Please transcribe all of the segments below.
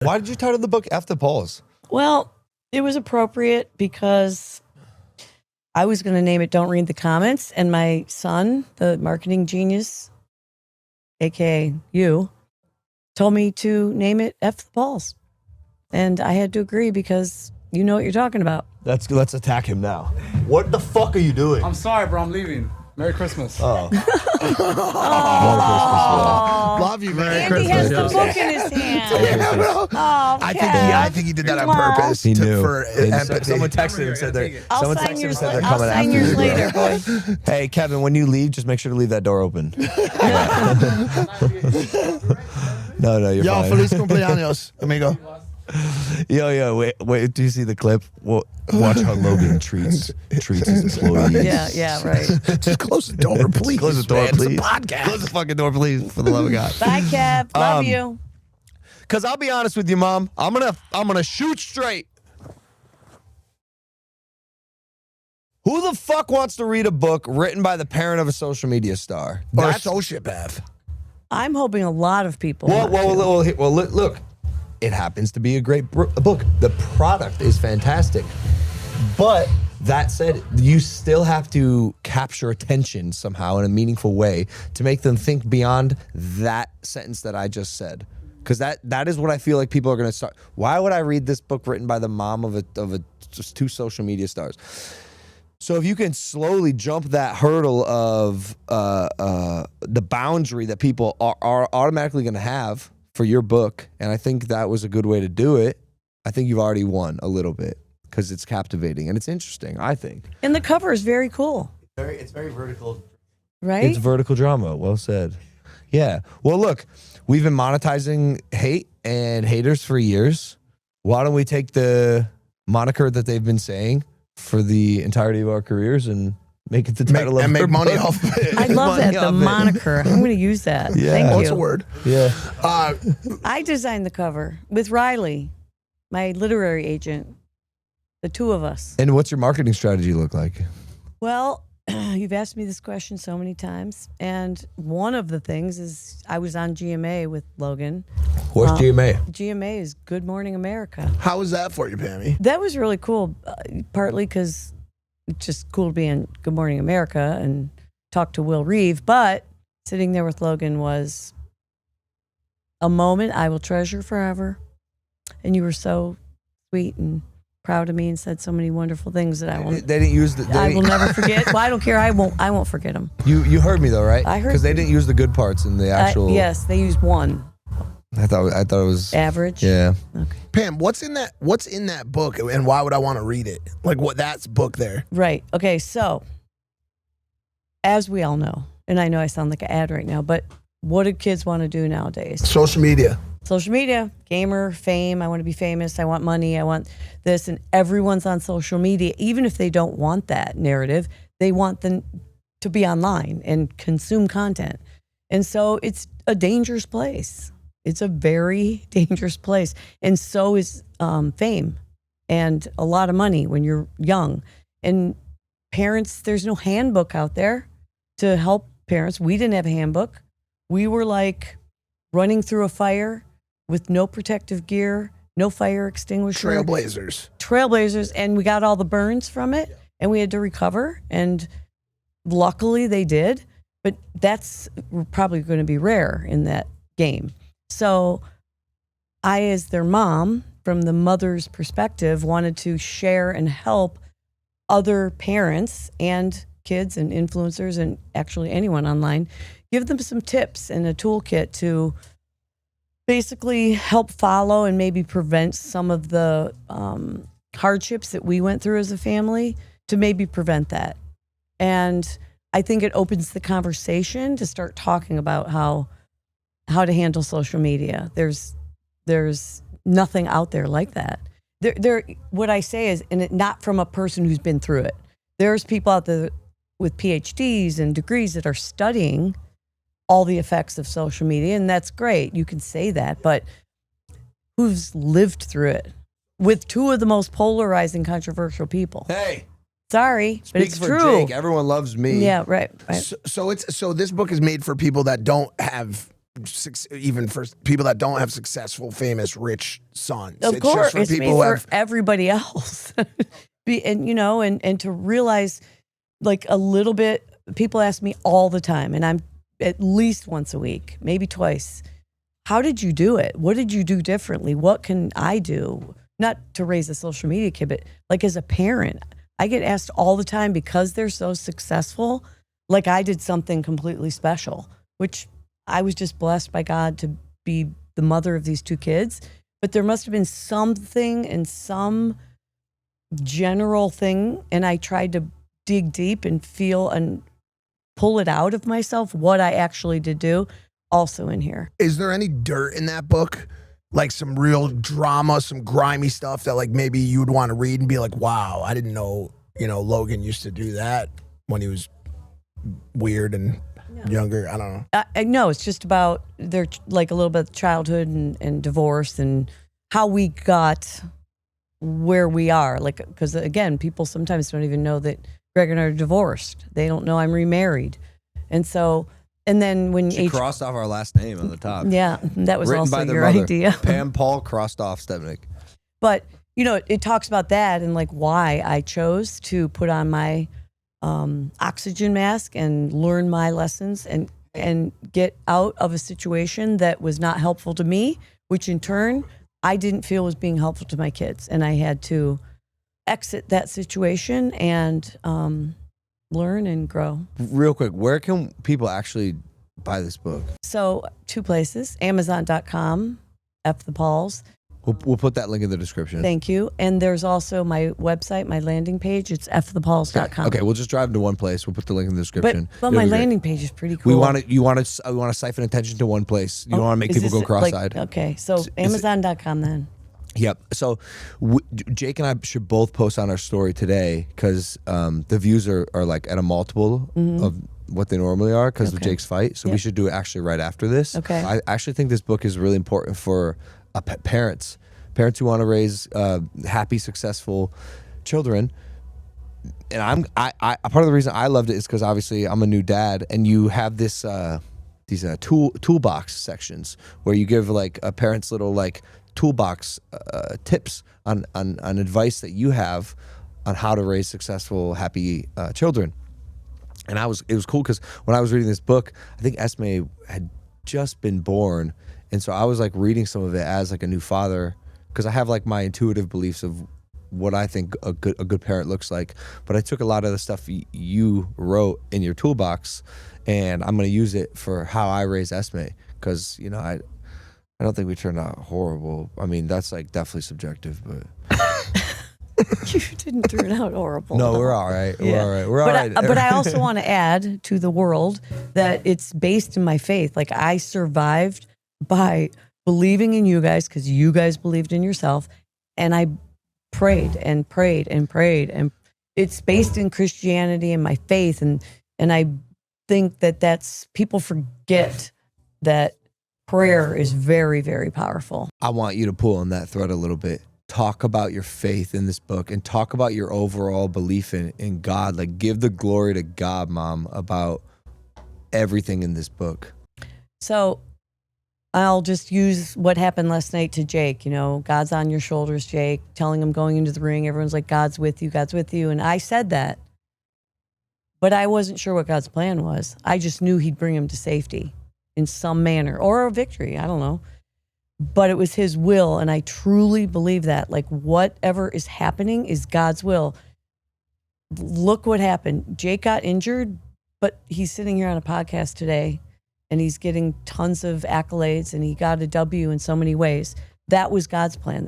Why did you title the book F the Pauls? Well, it was appropriate because I was going to name it Don't Read the Comments, and my son, the marketing genius, aka you, told me to name it F the Pauls. And I had to agree because you know what you're talking about. Let's attack him now. What the fuck are you doing? I'm sorry, bro. I'm leaving. Merry Christmas. Oh. Merry Christmas, Love you, man. Andy has the book in his hand. Yeah, bro. Oh, I think he did that on purpose. He knew. For empathy. Someone texted and said they're I'll sign yours later, boy. Hey, Kevin, when you leave, just make sure to leave that door open. No, you're Yo, fine. feliz cumpleaños, amigo. Yo, wait, do you see the clip? Well, watch how Logan treats his employees. Yeah, right. Just close the door, please. Close the door, man. please. It's a podcast. Close the fucking door, please, for the love of God. Bye, Kev. Love you. Cause I'll be honest with you, Mom. I'm gonna shoot straight. Who the fuck wants to read a book written by the parent of a social media star? Or a sociopath. I'm hoping a lot of people. Well, look. It happens to be a great book. The product is fantastic. But that said, you still have to capture attention somehow in a meaningful way to make them think beyond that sentence that I just said. Because that is what I feel like people are going to start. Why would I read this book written by the mom of just two social media stars? So if you can slowly jump that hurdle of the boundary that people are automatically going to have for your book, and I think that was a good way to do it, I think you've already won a little bit because it's captivating and it's interesting, I think. And the cover is very cool. It's very vertical. Right? It's vertical drama. Well said. Yeah. Well, look, we've been monetizing hate and haters for years. Why don't we take the moniker that they've been saying for the entirety of our careers and make it the title of make our money book? off it. I love that, the moniker. I'm going to use that. Thank you. That's a word. Yeah. I designed the cover with Riley, my literary agent, the two of us. And what's your marketing strategy look like? Well, you've asked me this question so many times, and one of the things is I was on GMA with Logan. What's GMA? GMA is Good Morning America. How was that for you, Pammy? That was really cool, partly because it's just cool to be in Good Morning America and talk to Will Reeve, but sitting there with Logan was a moment I will treasure forever. And you were so sweet and proud of me and said so many wonderful things that I will. They didn't use the. I will never forget. Well, I don't care. I won't forget them. You heard me though, right? I heard because they didn't use the good parts in the actual. Yes, they used one. I thought it was Average. Yeah. Okay. Pam, what's in that book, and why would I want to read it? Like, what that's book there? Right. Okay. So, as we all know, and I know I sound like an ad right now, but what do kids want to do nowadays? Social media. Social media, gamer, fame. I want to be famous. I want money. I want this. And everyone's on social media. Even if they don't want that narrative, they want them to be online and consume content. And so it's a dangerous place. It's a very dangerous place. And so is fame and a lot of money when you're young. And parents, there's no handbook out there to help parents. We didn't have a handbook. We were like running through a fire with no protective gear, no fire extinguisher. Trailblazers. And we got all the burns from it and we had to recover. And luckily they did. But that's probably going to be rare in that game. So I, as their mom, from the mother's perspective, wanted to share and help other parents and kids and influencers and actually anyone online, give them some tips and a toolkit to basically help follow and maybe prevent some of the hardships that we went through as a family, to maybe prevent that. And I think it opens the conversation to start talking about how to handle social media. There's nothing out there like that. There, what I say is, and not from a person who's been through it. There's people out there with PhDs and degrees that are studying all the effects of social media, and that's great. You can say that, but who's lived through it with two of the most polarizing, controversial people? Hey. Sorry, but it's for true. Jake. Everyone loves me. Yeah, right. So this book is made for people that don't have even for people that don't have successful, famous, rich sons. Of It's course, just for it's people made who for have. everybody else. And to realize, like, a little bit. People ask me all the time, and I'm at least once a week, maybe twice. How did you do it? What did you do differently? What can I do? Not to raise a social media kid, but like as a parent, I get asked all the time because they're so successful. Like I did something completely special, which I was just blessed by God to be the mother of these two kids. But there must have been something and some general thing. And I tried to dig deep and feel and pull it out of myself, what I actually did do, also in here. Is there any dirt in that book? Like some real drama, some grimy stuff that like maybe you'd want to read and be like, wow, I didn't know, Logan used to do that when he was weird and younger. I don't know. I know it's just about their like a little bit of childhood and divorce and how we got where we are. Like, because again, people sometimes don't even know that Greg and I are divorced. They don't know I'm remarried. And so, and then when She crossed off our last name on the top. Yeah, that was Written also by their your mother. idea. Pam Paul crossed off Stepnick. But, it talks about that and like why I chose to put on my oxygen mask and learn my lessons and get out of a situation that was not helpful to me, which in turn I didn't feel was being helpful to my kids. And I had to exit that situation and learn and grow. Real quick, where can people actually buy this book? So 2 places, Amazon.com, F the PAULS. We'll put that link in the description. Thank you. And there's also my website, my landing page. It's fthepauls.com. Okay, we'll just drive to one place. We'll put the link in the description. But It'll my be great. landing page is pretty cool. We want to siphon attention to one place. You don't want to make Is people go this, cross-eyed. Okay, so Amazon.com then. Yep. So Jake and I should both post on our story today because the views are like at a multiple of what they normally are because of Jake's fight. So we should do it actually right after this. Okay. I actually think this book is really important for parents who want to raise happy, successful children. And I part of the reason I loved it is because obviously I'm a new dad, and you have this these toolbox sections where you give like a parent's little like toolbox tips on advice that you have on how to raise successful, happy children. And it was cool because when I was reading this book, I think Esme had just been born, and so I was like reading some of it as like a new father because I have like my intuitive beliefs of what I think a good parent looks like. But I took a lot of the stuff you wrote in your toolbox, and I'm going to use it for how I raise Esme because I don't think we turned out horrible. I mean, that's like definitely subjective, but You didn't turn out horrible. no, we're all right. We're all right. We're all right. But I also want to add to the world that it's based in my faith. Like I survived by believing in you guys because you guys believed in yourself, and I prayed and prayed and prayed, and it's based in Christianity and my faith, and I think that's people forget that prayer is very, very powerful. I want you to pull on that thread a little bit. Talk about your faith in this book and talk about your overall belief in God. Like, give the glory to God, Mom, about everything in this book. So I'll just use what happened last night to Jake. God's on your shoulders, Jake, telling him going into the ring. Everyone's like, God's with you, God's with you. And I said that, but I wasn't sure what God's plan was. I just knew he'd bring him to safety in some manner or a victory. I don't know. But it was his will, and I truly believe that. Like, whatever is happening is God's will. Look what happened. Jake got injured, but he's sitting here on a podcast today, and he's getting tons of accolades, and he got a W in so many ways. That was God's plan.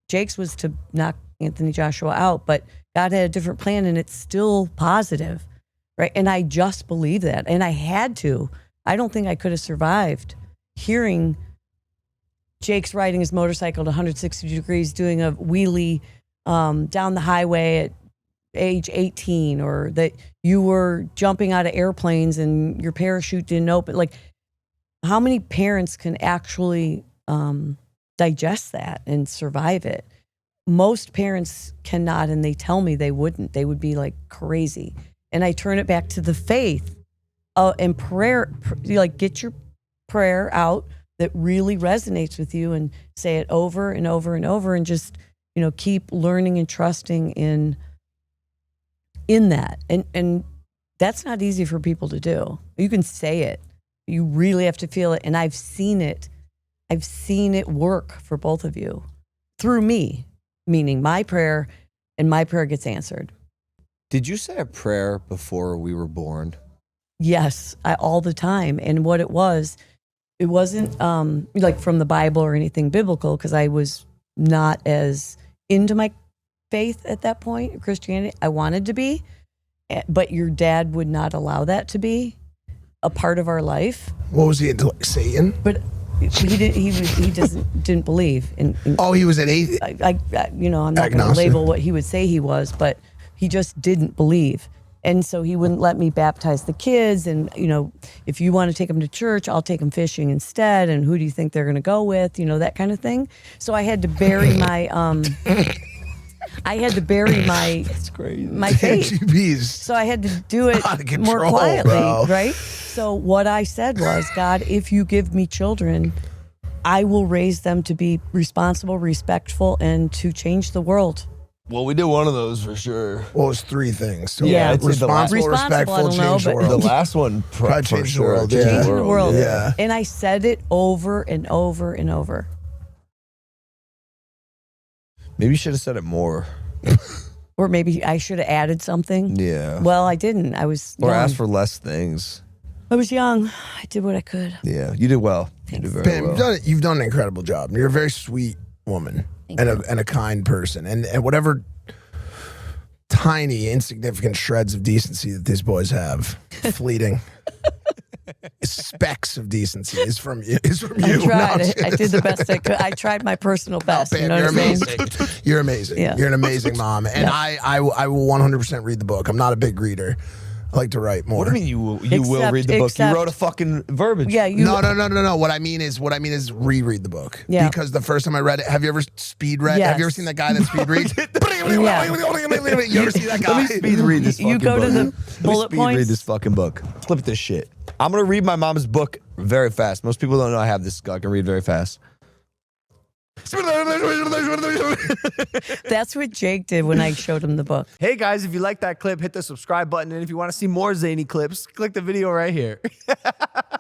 Jake's was to knock Anthony Joshua out, but God had a different plan, and it's still positive, right? And I just believe that, and I had to. I don't think I could have survived hearing Jake's riding his motorcycle at 160 degrees, doing a wheelie down the highway at age 18, or that you were jumping out of airplanes and your parachute didn't open. Like, how many parents can actually digest that and survive it? Most parents cannot, and they tell me they wouldn't. They would be like crazy. And I turn it back to the faith and prayer. Like, get your prayer out that really resonates with you, and say it over and over and over, and just, keep learning and trusting in that. And that's not easy for people to do. You can say it. You really have to feel it. And I've seen it. I've seen it work for both of you through me, meaning my prayer, and my prayer gets answered. Did you say a prayer before we were born? Yes, all the time. And what it wasn't like from the Bible or anything biblical, because I was not as into my faith at that point, Christianity. I wanted to be, but your dad would not allow that to be a part of our life. What was he into, like Satan? But he didn't believe in He was an atheist. I'm not going to label what he would say he was, but he just didn't believe. And so he wouldn't let me baptize the kids. And, if you want to take them to church, I'll take them fishing instead. And who do you think they're going to go with? That kind of thing. So I had to bury my, It's crazy. my faith. KGBs. So I had to do it Out of control, more quietly, bro. right? So what I said was, God, if you give me children, I will raise them to be responsible, respectful, and to change the world. Well, we did one of those for sure. Well, it was three things. So Yeah, I'd say the last- responsible, Responsible, I respectful, don't know, change the but- The world. last one Probably for changed the sure. world, Changed yeah. Changing the world. Yeah. And I said it over and over and over. Maybe you should have said it more. Or maybe I should have added something. Yeah. Well, I didn't. I was Or young. ask for less things. I was young. I did what I could. Yeah, you did well. You did very Pam, well. you've done an incredible job. You're a very sweet woman and a kind person. And whatever tiny, insignificant shreds of decency that these boys have, fleeting, specks of decency is from you. I tried. I did the best I could. I tried my personal best. Pam, you know you're what I'm saying? amazing. You're amazing. Yeah. You're an amazing mom. And I will 100% read the book. I'm not a big reader. I like to write more. What do you mean you will Except- read the book? You except- wrote a fucking verbiage. Yeah, you. No. What I mean is reread the book. Yeah. Because the first time I read it, have you ever speed read? Yes. Have you ever seen that guy that speed reads? Yeah. You ever see that guy? Let me speed read this fucking You go book. to the Let me bullet speed read points. this fucking book. Flip this shit. I'm going to read my mom's book very fast. Most people don't know I have this. I can read very fast. That's what Jake did when I showed him the book. Hey guys, if you like that clip, hit the subscribe button. And if you want to see more zany clips, click the video right here.